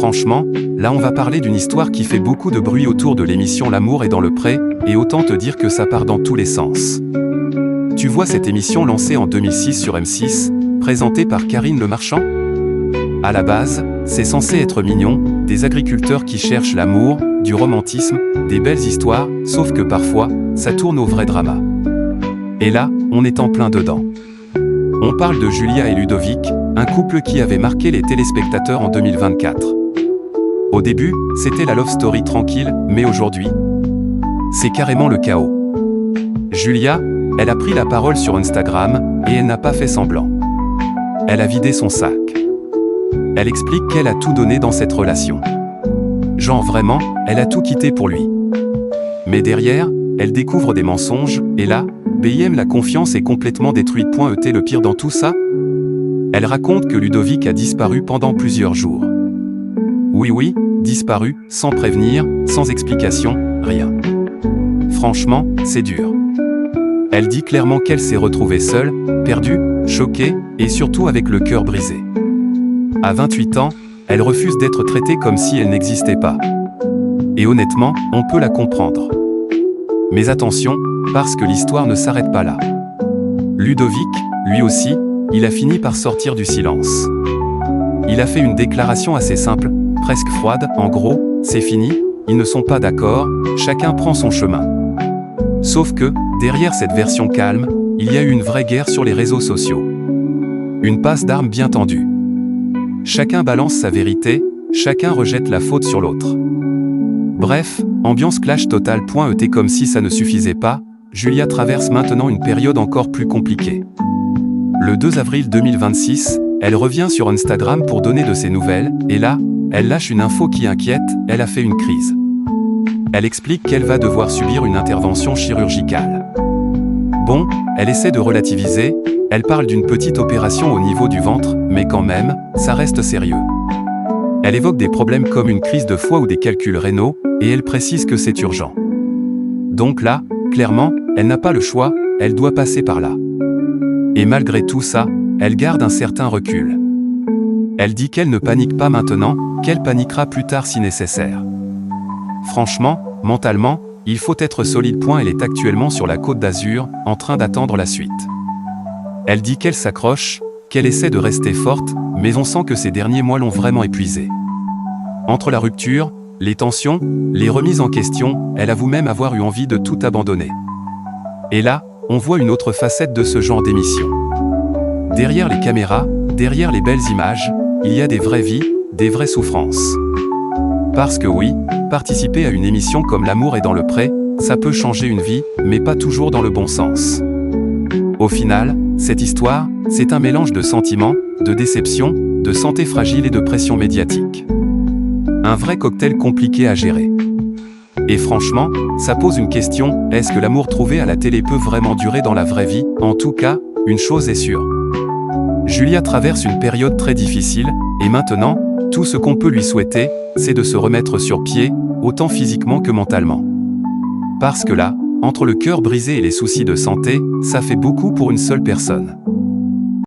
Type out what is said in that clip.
Franchement, là on va parler d'une histoire qui fait beaucoup de bruit autour de l'émission L'amour est dans le pré, et autant te dire que ça part dans tous les sens. Tu vois cette émission lancée en 2006 sur M6, présentée par Karine Le Marchand? À la base, c'est censé être mignon, des agriculteurs qui cherchent l'amour, du romantisme, des belles histoires, sauf que parfois, ça tourne au vrai drama. Et là, on est en plein dedans. On parle de Julia et Ludovic, un couple qui avait marqué les téléspectateurs en 2024. Au début, c'était la love story tranquille, mais aujourd'hui, c'est carrément le chaos. Julia, elle a pris la parole sur Instagram, et elle n'a pas fait semblant. Elle a vidé son sac. Elle explique qu'elle a tout donné dans cette relation. Genre vraiment, elle a tout quitté pour lui. Mais derrière, elle découvre des mensonges, et là, BIM la confiance est complètement détruite. Et le pire dans tout ça? Elle raconte que Ludovic a disparu pendant plusieurs jours. Oui, disparu, sans prévenir, sans explication, rien. Franchement, c'est dur. Elle dit clairement qu'elle s'est retrouvée seule, perdue, choquée, et surtout avec le cœur brisé. À 28 ans, elle refuse d'être traitée comme si elle n'existait pas. Et honnêtement, on peut la comprendre. Mais attention, parce que l'histoire ne s'arrête pas là. Ludovic, lui aussi, il a fini par sortir du silence. Il a fait une déclaration assez simple, presque froide, en gros, c'est fini, ils ne sont pas d'accord, chacun prend son chemin. Sauf que, derrière cette version calme, il y a eu une vraie guerre sur les réseaux sociaux. Une passe d'armes bien tendue. Chacun balance sa vérité, chacun rejette la faute sur l'autre. Bref, ambiance clash total. Et comme si ça ne suffisait pas, Julia traverse maintenant une période encore plus compliquée. Le 2 avril 2026, elle revient sur Instagram pour donner de ses nouvelles, et là, elle lâche une info qui inquiète, elle a fait une crise. Elle explique qu'elle va devoir subir une intervention chirurgicale. Bon, elle essaie de relativiser, elle parle d'une petite opération au niveau du ventre, mais quand même, ça reste sérieux. Elle évoque des problèmes comme une crise de foie ou des calculs rénaux, et elle précise que c'est urgent. Donc là, clairement, elle n'a pas le choix, elle doit passer par là. Et malgré tout ça, elle garde un certain recul. Elle dit qu'elle ne panique pas maintenant, qu'elle paniquera plus tard si nécessaire. Franchement, mentalement, il faut être solide. Elle est actuellement sur la Côte d'Azur, en train d'attendre la suite. Elle dit qu'elle s'accroche, qu'elle essaie de rester forte, mais on sent que ces derniers mois l'ont vraiment épuisée. Entre la rupture, les tensions, les remises en question, elle avoue même avoir eu envie de tout abandonner. Et là, on voit une autre facette de ce genre d'émission. Derrière les caméras, derrière les belles images, il y a des vraies vies, des vraies souffrances. Parce que oui, participer à une émission comme L'amour est dans le pré, ça peut changer une vie, mais pas toujours dans le bon sens. Au final, cette histoire, c'est un mélange de sentiments, de déception, de santé fragile et de pression médiatique. Un vrai cocktail compliqué à gérer. Et franchement, ça pose une question, est-ce que l'amour trouvé à la télé peut vraiment durer dans la vraie vie? En tout cas, une chose est sûre. Julia traverse une période très difficile, et maintenant, tout ce qu'on peut lui souhaiter, c'est de se remettre sur pied, autant physiquement que mentalement. Parce que là, entre le cœur brisé et les soucis de santé, ça fait beaucoup pour une seule personne.